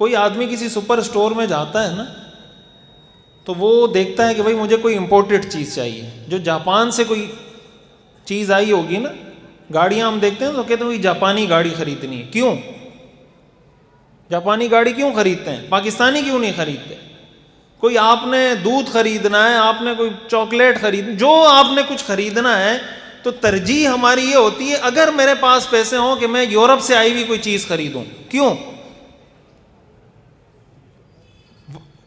کوئی آدمی کسی سپر سٹور میں جاتا ہے نا تو وہ دیکھتا ہے کہ بھائی مجھے کوئی امپورٹڈ چیز چاہیے، جو جاپان سے کوئی چیز آئی ہوگی نا، گاڑیاں ہم دیکھتے ہیں تو کہتے ہیں وہی جاپانی گاڑی خریدنی ہے. کیوں جاپانی گاڑی کیوں خریدتے ہیں؟ پاکستانی کیوں نہیں خریدتے؟ کوئی آپ نے دودھ خریدنا ہے، آپ نے کوئی چاکلیٹ خریدنا، جو آپ نے کچھ خریدنا ہے تو ترجیح ہماری یہ ہوتی ہے اگر میرے پاس پیسے ہوں کہ میں یورپ سے آئی ہوئی کوئی چیز خریدوں. کیوں؟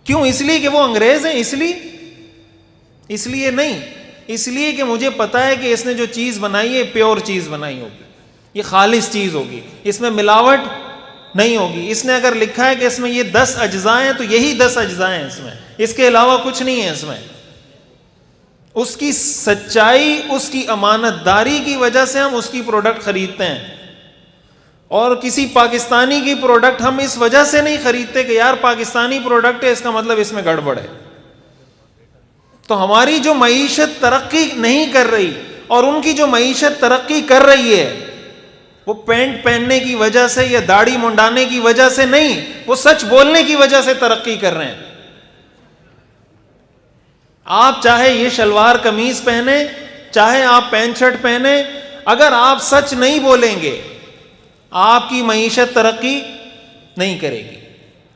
اس لیے کہ وہ انگریز ہیں؟ اس لیے نہیں، اس لیے کہ مجھے پتا ہے کہ اس نے جو چیز بنائی ہے پیور چیز بنائی ہوگی، یہ خالص چیز ہوگی، اس میں ملاوٹ نہیں ہوگی. اس نے اگر لکھا ہے کہ اس میں یہ 10 اجزاء ہیں تو یہی 10 اجزاء ہیں اس میں، اس کے علاوہ کچھ نہیں ہے اس میں. اس کی سچائی، اس کی امانت داری کی وجہ سے ہم اس کی پروڈکٹ خریدتے ہیں. اور کسی پاکستانی کی پروڈکٹ ہم اس وجہ سے نہیں خریدتے کہ یار پاکستانی پروڈکٹ ہے اس کا مطلب اس میں گڑبڑ ہے. تو ہماری جو معیشت ترقی نہیں کر رہی اور ان کی جو معیشت ترقی کر رہی ہے وہ پینٹ پہننے کی وجہ سے یا داڑھی منڈانے کی وجہ سے نہیں، وہ سچ بولنے کی وجہ سے ترقی کر رہے ہیں. آپ چاہے یہ شلوار قمیض پہنے، چاہے آپ پینٹ شرٹ پہنے، اگر آپ سچ نہیں بولیں گے آپ کی معیشت ترقی نہیں کرے گی.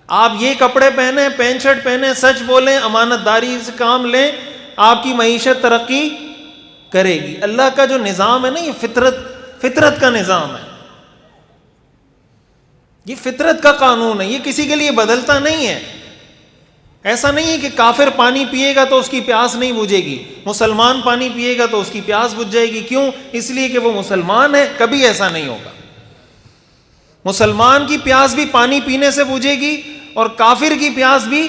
آپ یہ کپڑے پہنے، پینٹ شرٹ پہنے، سچ بولیں، امانت داری سے کام لیں، آپ کی معیشت ترقی کرے گی. اللہ کا جو نظام ہے نا، یہ فطرت کا نظام ہے، یہ فطرت کا قانون ہے، یہ کسی کے لیے بدلتا نہیں ہے. ایسا نہیں ہے کہ کافر پانی پیے گا تو اس کی پیاس نہیں بجھے گی، مسلمان پانی پیے گا تو اس کی پیاس بجھ جائے گی. کیوں؟ اس لیے کہ وہ مسلمان ہے. کبھی ایسا نہیں ہوگا. مسلمان کی پیاس بھی پانی پینے سے بجھے گی اور کافر کی پیاس بھی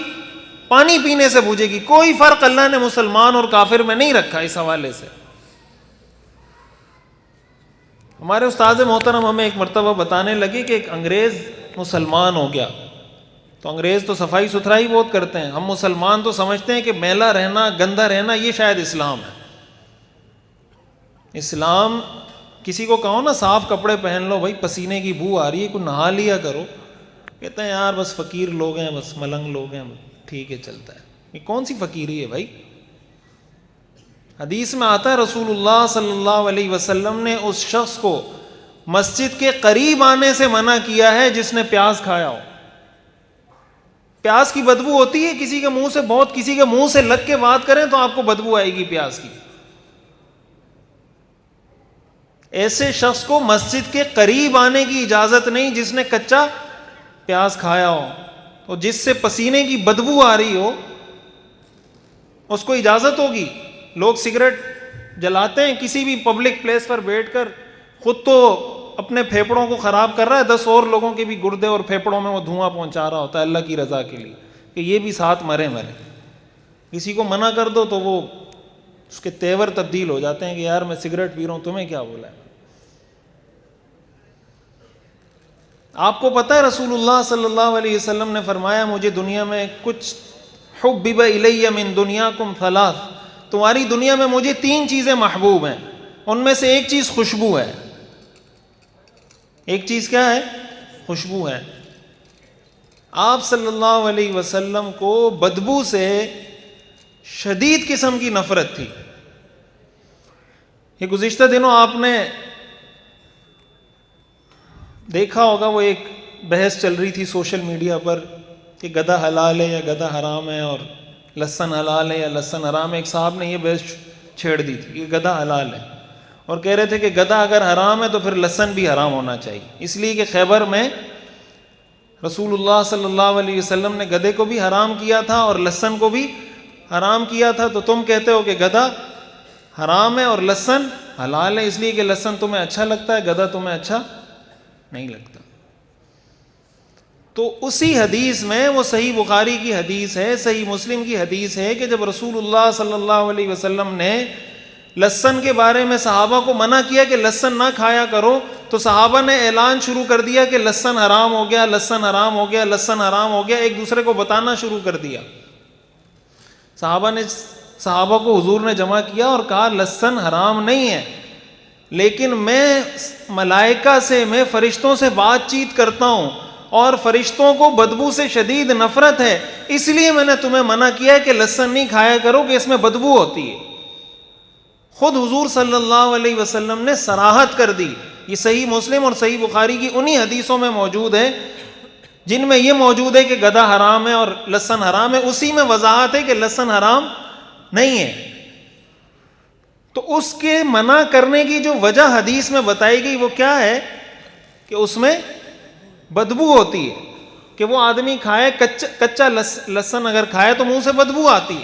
پانی پینے سے بجھے گی. کوئی فرق اللہ نے مسلمان اور کافر میں نہیں رکھا. اس حوالے سے ہمارے استاد محترم ہمیں ایک مرتبہ بتانے لگے کہ ایک انگریز مسلمان ہو گیا. تو انگریز تو صفائی ستھرائی بہت کرتے ہیں، ہم مسلمان تو سمجھتے ہیں کہ میلا رہنا، گندا رہنا یہ شاید اسلام ہے. اسلام کسی کو کہو نا صاف کپڑے پہن لو، بھائی پسینے کی بو آ رہی ہے کوئی نہا لیا کرو، کہتے ہیں یار بس فقیر لوگ ہیں، بس ملنگ لوگ ہیں، ٹھیک ہے چلتا ہے. یہ کون سی فقیری ہے بھائی؟ حدیث میں آتا ہے رسول اللہ صلی اللہ علیہ وسلم نے اس شخص کو مسجد کے قریب آنے سے منع کیا ہے جس نے پیاز کھایا ہو. پیاز کی بدبو ہوتی ہے، کسی کے منہ سے کسی کے منہ سے لگ کے بات کریں تو آپ کو بدبو آئے گی پیاز کی. ایسے شخص کو مسجد کے قریب آنے کی اجازت نہیں جس نے کچا پیاز کھایا ہو. اور جس سے پسینے کی بدبو آ رہی ہو اس کو اجازت ہوگی. لوگ سگریٹ جلاتے ہیں کسی بھی پبلک پلیس پر بیٹھ کر، خود تو اپنے پھیپڑوں کو خراب کر رہا ہے، 10 اور لوگوں کے بھی گردے اور پھیپڑوں میں وہ دھواں پہنچا رہا ہوتا ہے اللہ کی رضا کے لیے کہ یہ بھی ساتھ مرے. کسی کو منع کر دو تو وہ اس کے تیور تبدیل ہو جاتے ہیں کہ یار میں سگریٹ پی رہا ہوں، تمہیں کیا بولا ہے. آپ کو پتہ ہے رسول اللہ صلی اللہ علیہ وسلم نے فرمایا مجھے دنیا میں کچھ حبب الی من دنیاکم ثلاث، تمہاری دنیا میں مجھے 3 چیزیں محبوب ہیں، ان میں سے ایک چیز خوشبو ہے. ایک چیز کیا ہے؟ خوشبو ہے. آپ صلی اللہ علیہ وسلم کو بدبو سے شدید قسم کی نفرت تھی. یہ گزشتہ دنوں آپ نے دیکھا ہوگا وہ ایک بحث چل رہی تھی سوشل میڈیا پر کہ گدھا حلال ہے یا گدھا حرام ہے اور لہسن حلال ہے یا لہسن حرام ہے. ایک صاحب نے یہ بحث چھیڑ دی تھی کہ گدھا حلال ہے اور کہہ رہے تھے کہ گدھا اگر حرام ہے تو پھر لہسن بھی حرام ہونا چاہیے، اس لیے کہ خیبر میں رسول اللہ صلی اللہ علیہ وسلم نے گدھے کو بھی حرام کیا تھا اور لہسن کو بھی حرام کیا تھا. تو تم کہتے ہو کہ گدھا حرام ہے اور لہسن حلال ہے اس لیے کہ لہسن تمہیں اچھا لگتا ہے، گدھا تمہیں اچھا نہیں لگتا. تو اسی حدیث میں، وہ صحیح بخاری کی حدیث ہے، صحیح مسلم کی حدیث ہے کہ جب رسول اللہ صلی اللہ علیہ وسلم نے لہسن کے بارے میں صحابہ کو منع کیا کہ لہسن نہ کھایا کرو تو صحابہ نے اعلان شروع کر دیا کہ لہسن حرام ہو گیا، لہسن حرام ہو گیا، لہسن حرام ہو گیا. ایک دوسرے کو بتانا شروع کر دیا. صحابہ کو حضور نے جمع کیا اور کہا لہسن حرام نہیں ہے، لیکن میں ملائکہ سے، میں فرشتوں سے بات چیت کرتا ہوں اور فرشتوں کو بدبو سے شدید نفرت ہے، اس لیے میں نے تمہیں منع کیا ہے کہ لہسن نہیں کھایا کرو کہ اس میں بدبو ہوتی ہے۔ خود حضور صلی اللہ علیہ وسلم نے صراحت کر دی، یہ صحیح مسلم اور صحیح بخاری کی انہی حدیثوں میں موجود ہے جن میں یہ موجود ہے کہ گدھا حرام ہے اور لہسن حرام ہے، اسی میں وضاحت ہے کہ لہسن حرام نہیں ہے۔ تو اس کے منع کرنے کی جو وجہ حدیث میں بتائی گئی وہ کیا ہے کہ اس میں بدبو ہوتی ہے، کہ وہ آدمی کھائے کچا لہسن اگر کھائے تو منہ سے بدبو آتی ہے۔